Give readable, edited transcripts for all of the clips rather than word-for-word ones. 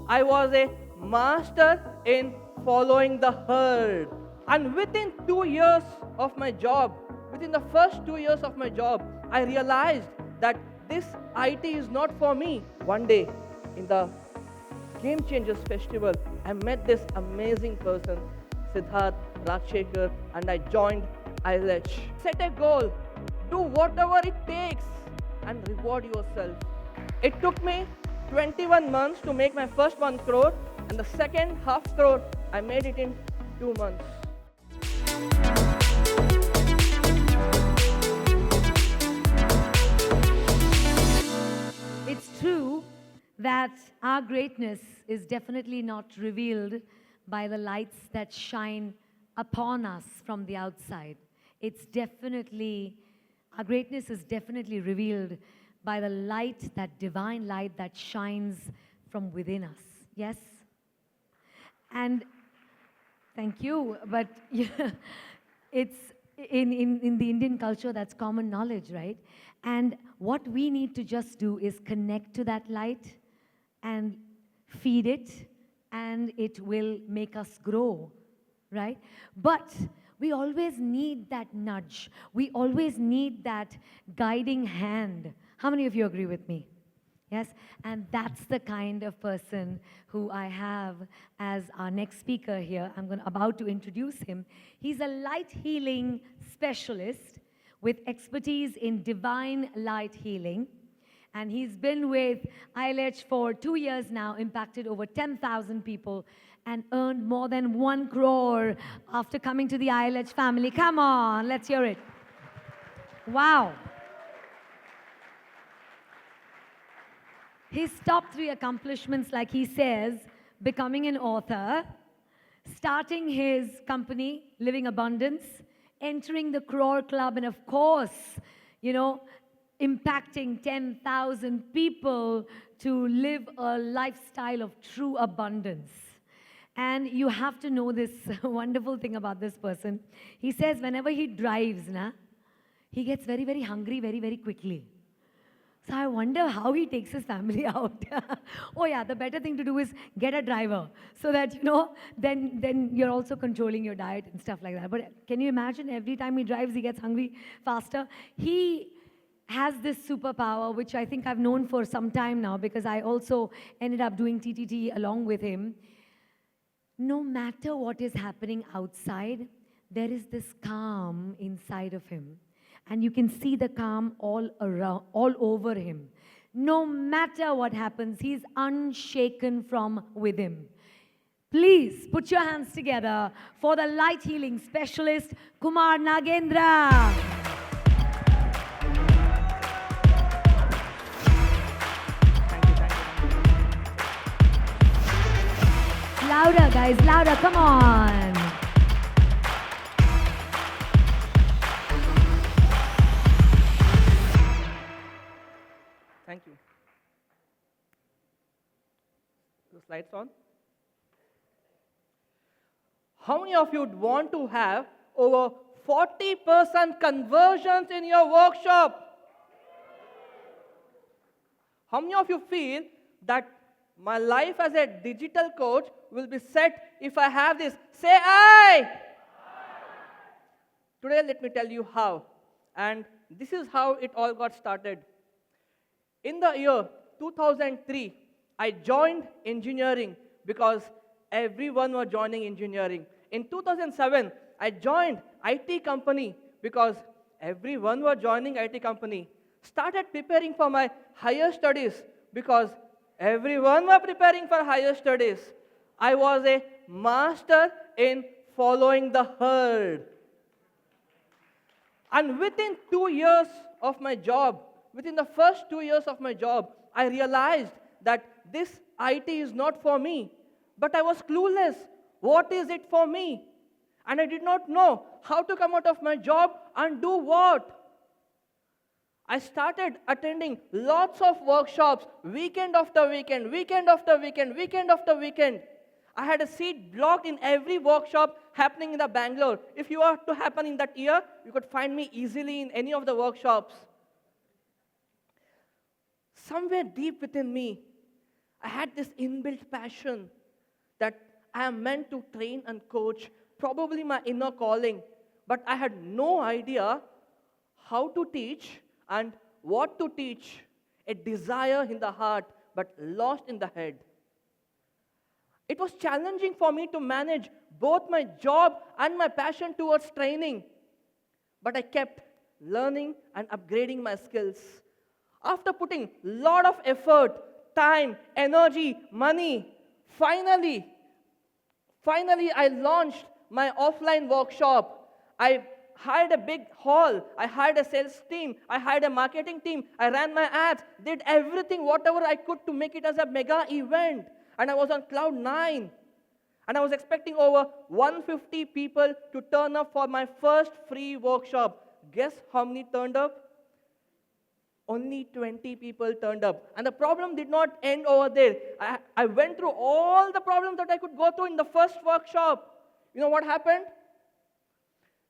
I was a master in following the herd. And within 2 years of my job, within the first 2 years of my job, I realized that this IT is not for me. One day, in the Game Changers Festival, I met this amazing person, Siddharth Rajsekar, and I joined ILH. Set a goal, do whatever it takes, and reward yourself. It took me 21 months to make my first 1 crore, and the second half crore, I made it in 2 months. It's true that our greatness is definitely not revealed by the lights that shine upon us from the outside. Our greatness is definitely revealed by the light, that divine light that shines from within us. Yes? And thank you, but it's in the Indian culture, that's common knowledge, right? And what we need to just do is connect to that light and feed it, and it will make us grow, right? But we always need that nudge. We always need that guiding hand. How many of you agree with me? Yes? And that's the kind of person who I have as our next speaker here. I'm about to introduce him. He's a light healing specialist with expertise in divine light healing. And he's been with ILH for 2 years now, impacted over 10,000 people, and earned more than 1 crore after coming to the ILH family. Come on, let's hear it. Wow. His top 3 accomplishments, like he says, becoming an author, starting his company, Living Abundance, entering the Crore Club, and of course, impacting 10,000 people to live a lifestyle of true abundance. And you have to know this wonderful thing about this person. He says whenever he drives, he gets very, very hungry very, very quickly. So I wonder how he takes his family out. Oh yeah, the better thing to do is get a driver so that, then you're also controlling your diet and stuff like that. But can you imagine every time he drives, he gets hungry faster? He has this superpower, which I think I've known for some time now because I also ended up doing TTT along with him. No matter what is happening outside, there is this calm inside of him. And you can see the calm all around, all over him. No matter what happens, he's unshaken from within. Please put your hands together for the light healing specialist, Kumar Nagendra. Louder, guys, louder, come on. Thank you. The slides on? How many of you would want to have over 40% conversions in your workshop? How many of you feel that my life as a digital coach will be set if I have this? Say I! Today, let me tell you how. And this is how it all got started. In the year 2003, I joined engineering because everyone was joining engineering. In 2007, I joined IT company because everyone was joining IT company. Started preparing for my higher studies because everyone was preparing for higher studies. I was a master in following the herd. And within 2 years of my job, within the first 2 years of my job, I realized that this IT is not for me. But I was clueless. What is it for me? And I did not know how to come out of my job and do what. I started attending lots of workshops, weekend after weekend, weekend after weekend, weekend after weekend. I had a seat blocked in every workshop happening in the Bangalore. If you are to happen in that year, you could find me easily in any of the workshops. Somewhere deep within me, I had this inbuilt passion that I am meant to train and coach, probably my inner calling, but I had no idea how to teach and what to teach. A desire in the heart, but lost in the head. It was challenging for me to manage both my job and my passion towards training. But I kept learning and upgrading my skills. After putting a lot of effort, time, energy, money, finally, I launched my offline workshop. I hired a big hall. I hired a sales team. I hired a marketing team. I ran my ads, did everything, whatever I could to make it as a mega event. And I was on cloud 9. And I was expecting over 150 people to turn up for my first free workshop. Guess how many turned up? Only 20 people turned up. And the problem did not end over there. I went through all the problems that I could go through in the first workshop. You know what happened?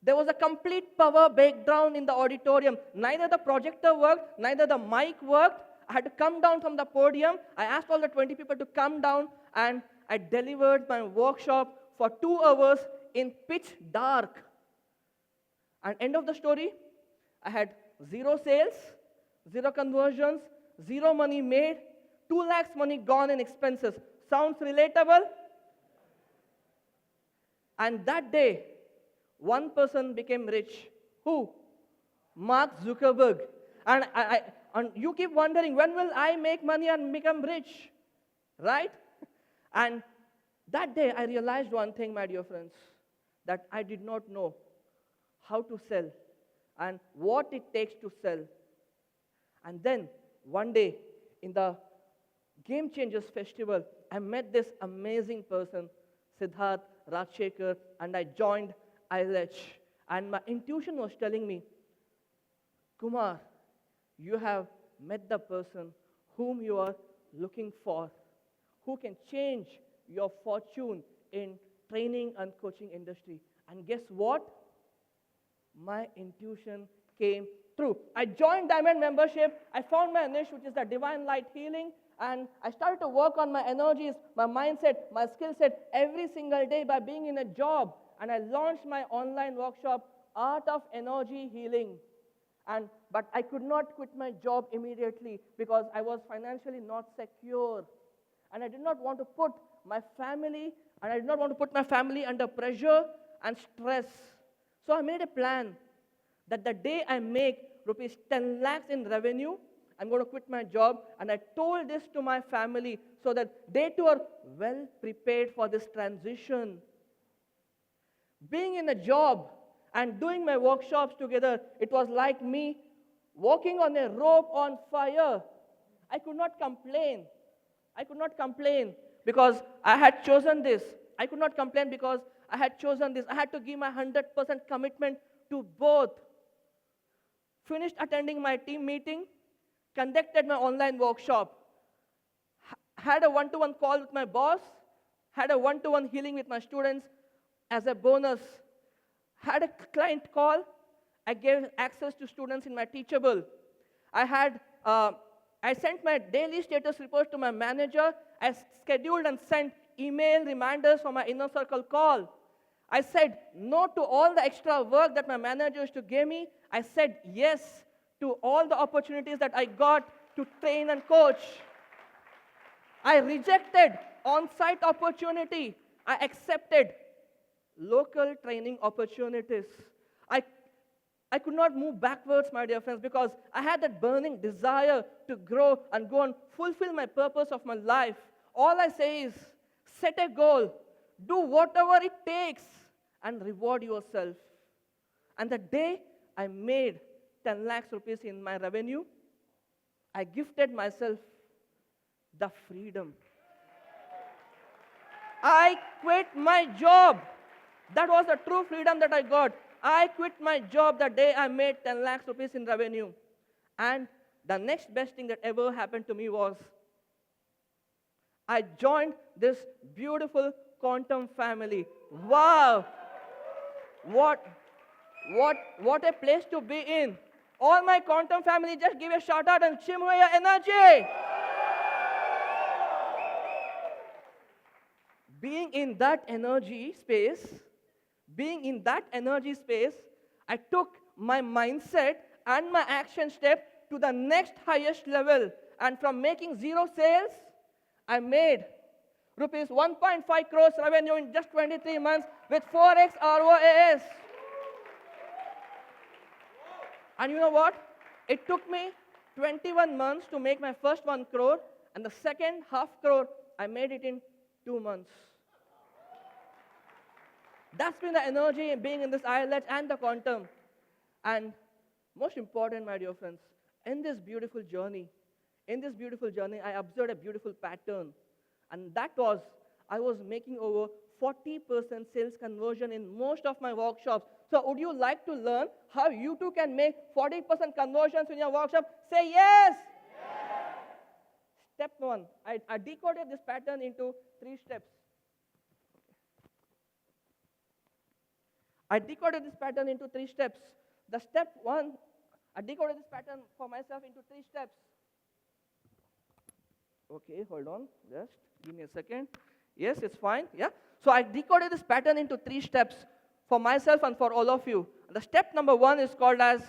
There was a complete power breakdown in the auditorium. Neither the projector worked, neither the mic worked. I had to come down from the podium. I asked all the 20 people to come down, and I delivered my workshop for 2 hours in pitch dark. And end of the story, I had 0 sales, 0 conversions, 0 money made, 2 lakhs money gone in expenses. Sounds relatable? And that day, one person became rich. Who? Mark Zuckerberg. And and you keep wondering, when will I make money and become rich? Right? And that day I realized one thing, my dear friends, that I did not know how to sell and what it takes to sell. And then one day in the Game Changers Festival, I met this amazing person, Siddharth Rajsekar, and I joined ILH. And my intuition was telling me, Kumar, you have met the person whom you are looking for, who can change your fortune in training and coaching industry. And guess what? My intuition came true. I joined Diamond membership. I found my niche, which is the divine light healing. And I started to work on my energies, my mindset, my skill set every single day by being in a job. And I launched my online workshop, Art of Energy Healing. But I could not quit my job immediately because I was financially not secure. And I did not want to put my family, under pressure and stress. So I made a plan that the day I make rupees 10 lakhs in revenue, I'm going to quit my job. And I told this to my family so that they too are well prepared for this transition. Being in a job and doing my workshops together, it was like me walking on a rope on fire. I could not complain. Because I had chosen this. I could not complain because I had chosen this. I had to give my 100% commitment to both. Finished attending my team meeting, conducted my online workshop, had a one-to-one call with my boss, had a one-to-one healing with my students as a bonus, had a client call, I gave access to students in my Teachable. I sent my daily status reports to my manager. I scheduled and sent email reminders for my inner circle call. I said no to all the extra work that my manager used to give me. I said yes to all the opportunities that I got to train and coach. I rejected on-site opportunity. I accepted local training opportunities. I could not move backwards, my dear friends, because I had that burning desire to grow and go and fulfill my purpose of my life. All I say is, set a goal, do whatever it takes, and reward yourself. And the day I made 10 lakhs rupees in my revenue, I gifted myself the freedom. I quit my job. That was the true freedom that I got. I quit my job the day I made 10 lakhs rupees in revenue. And the next best thing that ever happened to me was I joined this beautiful quantum family. Wow! What a place to be in. All my quantum family, just give a shout out and shimmer your energy. being in that energy space, being in that energy space, I took my mindset and my action step to the next highest level. And from making zero sales, I made rupees 1.5 crores revenue in just 23 months with 4x ROAS. And you know what? It took me 21 months to make my first 1 crore, and the second half crore, I made it in 2 months. That's been the energy in being in this ILH and the quantum. And most important, my dear friends, in this beautiful journey, I observed a beautiful pattern. And that was, I was making over 40% sales conversion in most of my workshops. So would you like to learn how you too can make 40% conversions in your workshop? Say yes! Step 1, I decoded this pattern into 3 steps. I decoded this pattern into 3 steps. The step 1, I decoded this pattern for myself into 3 steps. Okay, hold on, just give me a second. Yes, it's fine, yeah. So I decoded this pattern into 3 steps for myself and for all of you. The step number 1 is called as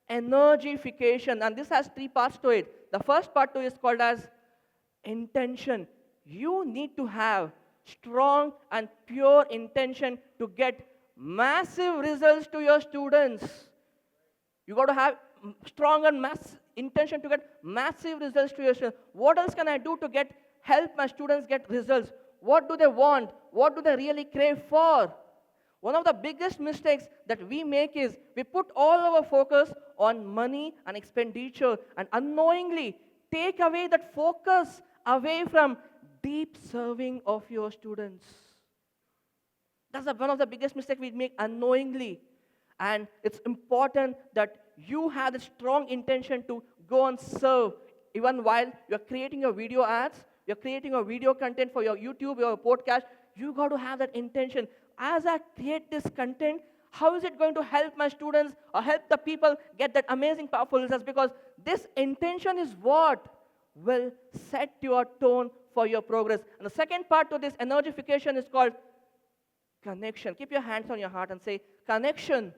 energification, and this has 3 parts to it. The first part to it is called as intention. You need to have strong and pure intention to get massive results to your students. You got to have strong and intention to get massive results to your students. What else can I do to help my students get results? What do they want? What do they really crave for? One of the biggest mistakes that we make is we put all our focus on money and expenditure and unknowingly take away that focus away from deep serving of your students. That's one of the biggest mistakes we make unknowingly. And it's important that you have a strong intention to go and serve. Even while you're creating your video ads, you're creating your video content for your YouTube, your podcast, you got to have that intention. As I create this content, how is it going to help my students or help the people get that amazing, powerful results? Because this intention is what will set your tone for your progress. And the second part to this energification is called connection. Keep your hands on your heart and say, connection.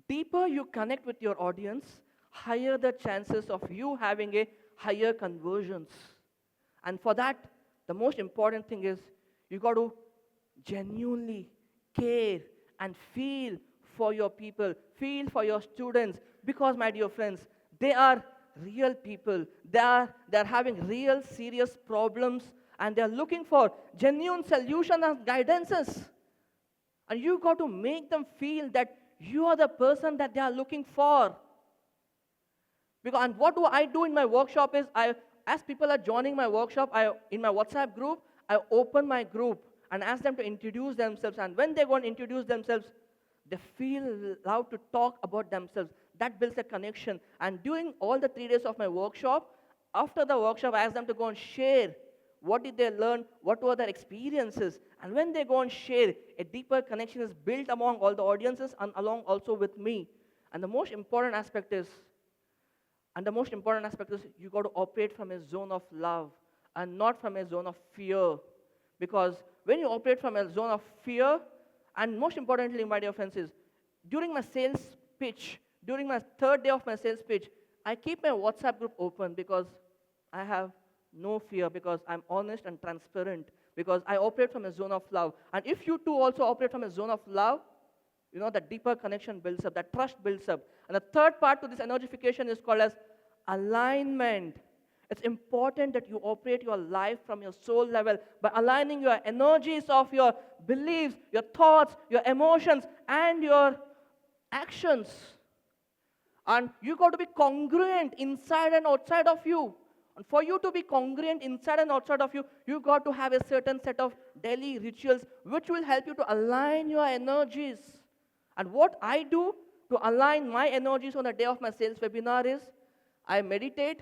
Deeper you connect with your audience, higher the chances of you having a higher conversions. And for that, the most important thing is you got to genuinely care and feel for your people, feel for your students, because my dear friends, they are real people. They are having real serious problems, and they are looking for genuine solutions and guidances. And you got to make them feel that you are the person that they are looking for. And what do I do in my workshop is, as people are joining my workshop, in my WhatsApp group, I open my group and ask them to introduce themselves. And when they go and introduce themselves, they feel allowed to talk about themselves. That builds a connection. And during all the 3 days of my workshop, after the workshop, I ask them to go and share. What did they learn? What were their experiences? And when they go and share, a deeper connection is built among all the audiences and along also with me. And the most important aspect is, you got to operate from a zone of love and not from a zone of fear. Because when you operate from a zone of fear, and most importantly, my dear friends, is during my sales pitch, during my 3rd day of my sales pitch, I keep my WhatsApp group open because I have no fear, because I'm honest and transparent, because I operate from a zone of love. And if you too also operate from a zone of love, you know, that deeper connection builds up, that trust builds up. And the third part to this energification is called as alignment. It's important that you operate your life from your soul level by aligning your energies of your beliefs, your thoughts, your emotions, and your actions. And you got to be congruent inside and outside of you. And for you to be congruent inside and outside of you, you got to have a certain set of daily rituals which will help you to align your energies. And what I do to align my energies on the day of my sales webinar is, I meditate,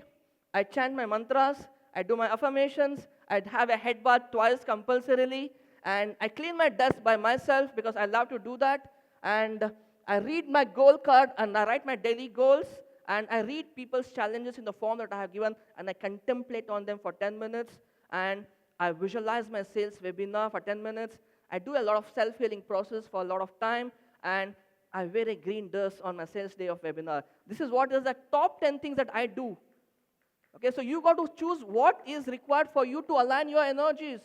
I chant my mantras, I do my affirmations, I have a head bath twice compulsorily, and I clean my desk by myself because I love to do that. And I read my goal card and I write my daily goals, and I read people's challenges in the form that I have given, and I contemplate on them for 10 minutes. And I visualize my sales webinar for 10 minutes. I do a lot of self-healing process for a lot of time, and I wear a green dress on my sales day of webinar. This is what is the top 10 things that I do. Okay, so you got to choose what is required for you to align your energies.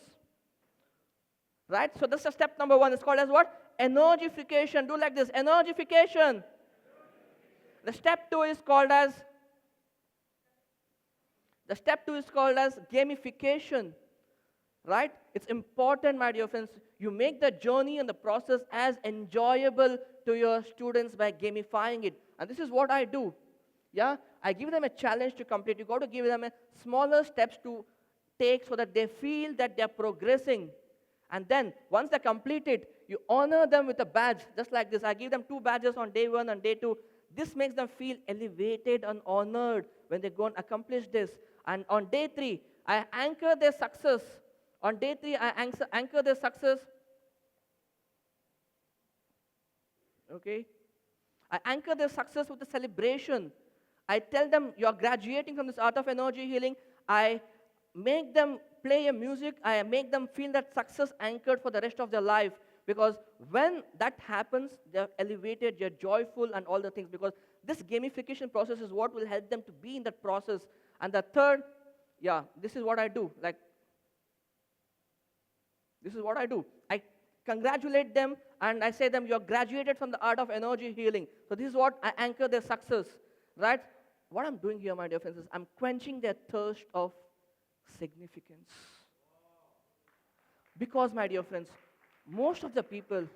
Right? So this is step number 1. It's called as what? Energification. Do like this. Energification. The step 2 is called as gamification. Right? It's important, my dear friends, you make the journey and the process as enjoyable to your students by gamifying it. And this is what I do. Yeah? I give them a challenge to complete. You got to give them a smaller steps to take so that they feel that they're progressing. And then, once they complete it, you honor them with a badge, just like this. I give them 2 badges on day 1 and day 2. This makes them feel elevated and honored when they go and accomplish this. And on day 3, I anchor their success. On day 3, I anchor their success. Okay? I anchor their success with a celebration. I tell them, you're graduating from this art of energy healing. I make them play a music. I make them feel that success anchored for the rest of their life. Because when that happens, they're elevated, they're joyful, and all the things. Because this gamification process is what will help them to be in that process. And the third, this is what I do. This is what I do. I congratulate them, and I say them, you're graduated from the art of energy healing. So this is what I anchor their success. Right? What I'm doing here, my dear friends, is I'm quenching their thirst of significance. Because, my dear friends, most of the people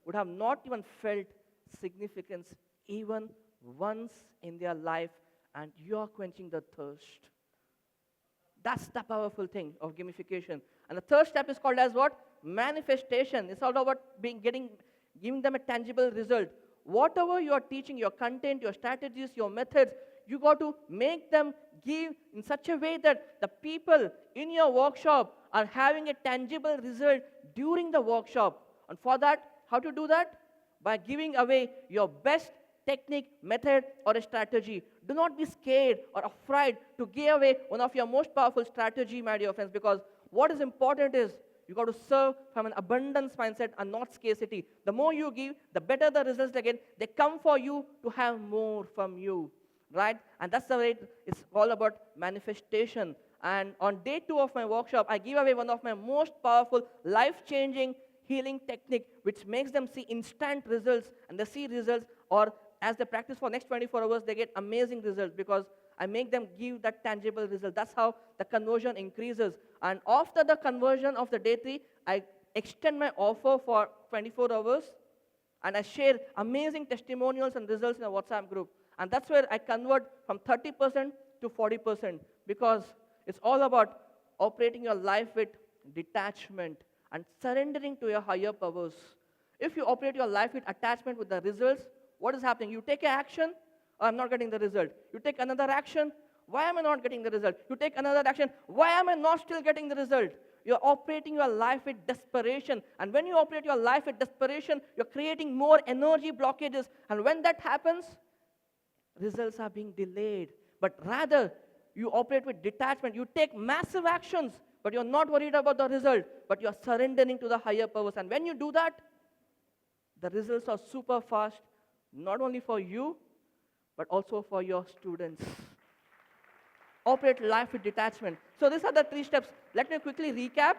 would have not even felt significance even once in their life, and you're quenching the thirst. That's the powerful thing of gamification. And the third step is called as what? Manifestation. It's all about giving them a tangible result. Whatever you are teaching, your content, your strategies, your methods, you got to make them give in such a way that the people in your workshop are having a tangible result during the workshop. And for that, how to do that? By giving away your best technique, method, or a strategy. Do not be scared or afraid to give away one of your most powerful strategy, my dear friends, because what is important is you got to serve from an abundance mindset and not scarcity. The more you give, the better the results they get. They come for you to have more from you, right? And that's the way it's all about manifestation. And on day 2 of my workshop, I give away one of my most powerful, life-changing healing technique, which makes them see instant results, and they see results, or as they practice for next 24 hours, they get amazing results because I make them give that tangible result. That's how the conversion increases. And after the conversion of the day 3, I extend my offer for 24 hours, and I share amazing testimonials and results in a WhatsApp group. And that's where I convert from 30% to 40%, because it's all about operating your life with detachment and surrendering to your higher powers. If you operate your life with attachment with the results, what is happening? You take an action, oh, I'm not getting the result. You take another action, why am I not getting the result? You take another action, why am I not still getting the result? You're operating your life with desperation. And when you operate your life with desperation, you're creating more energy blockages. And when that happens, results are being delayed. But rather, you operate with detachment. You take massive actions, but you're not worried about the result, but you're surrendering to the higher powers. And when you do that, the results are super fast, not only for you, but also for your students. Operate life with detachment. So these are the 3 steps. Let me quickly recap.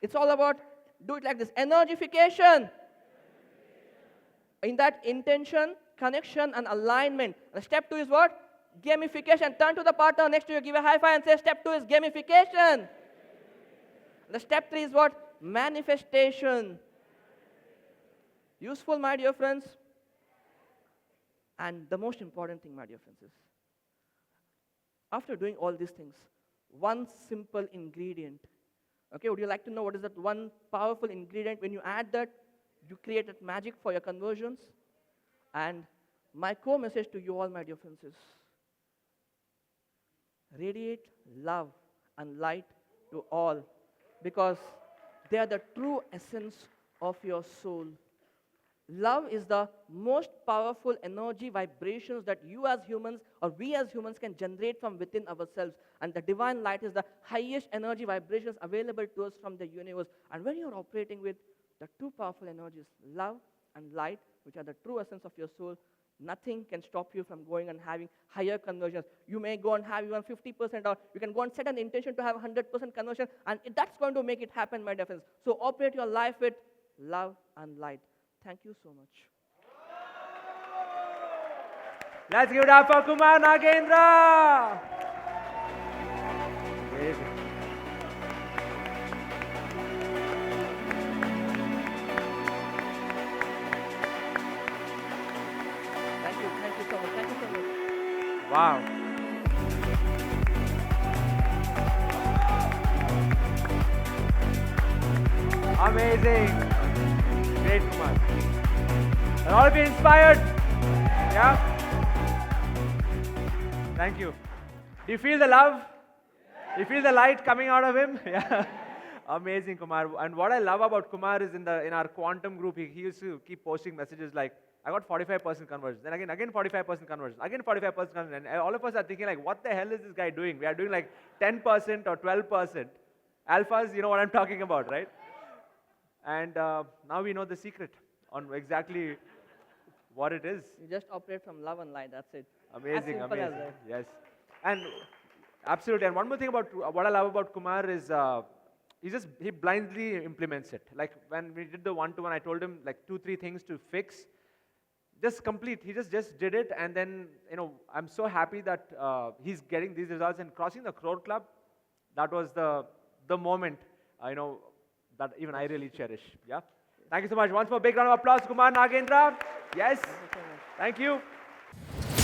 It's all about, do it like this. Energification. In that intention, connection, and alignment. And step 2 is what? Gamification. Turn to the partner next to you, give a high five and say, step 2 is gamification. The step 3 is what? Manifestation. Useful, my dear friends. And the most important thing, my dear friends, is after doing all these things, one simple ingredient. Okay, would you like to know what is that one powerful ingredient? When you add that, you create that magic for your conversions. And my core message to you all, my dear friends, is radiate love and light to all, because they are the true essence of your soul. Love is the most powerful energy vibrations that you as humans or we as humans can generate from within ourselves. And the divine light is the highest energy vibrations available to us from the universe. And when you're operating with the two powerful energies, love and light, which are the true essence of your soul, nothing can stop you from going and having higher conversions. You may go and have even 50%, or you can go and set an intention to have 100% conversion, and that's going to make it happen, my dear friends. So operate your life with love and light. Thank you so much. Let's give it up for Kumar Nagendra. Amazing. Thank you so much. Thank you so much. Wow. Amazing. Great, Kumar. And all of you inspired? Yeah? Thank you. Do you feel the love? Do you feel the light coming out of him? Yeah. Amazing, Kumar. And what I love about Kumar is in our quantum group, he used to keep posting messages like, I got 45% conversion. Then again 45% conversion. Again 45% conversion. And all of us are thinking like, what the hell is this guy doing? We are doing like 10% or 12%. Alphas, you know what I'm talking about, right? And now we know the secret on exactly what it is. You just operate from love and light. That's it. Amazing, As simple as amazing. that. Yes. And absolutely. And one more thing about what I love about Kumar is he blindly implements it. Like when we did the one-to-one, I told him like 2-3 things to fix. Just complete. He just did it, and then I'm so happy that he's getting these results and crossing the Crore Club. That was the moment that even I really cherish. Yeah. Thank you so much. Once more, big round of applause, Kumar Nagendra. Yes. Thank you so much. Thank you.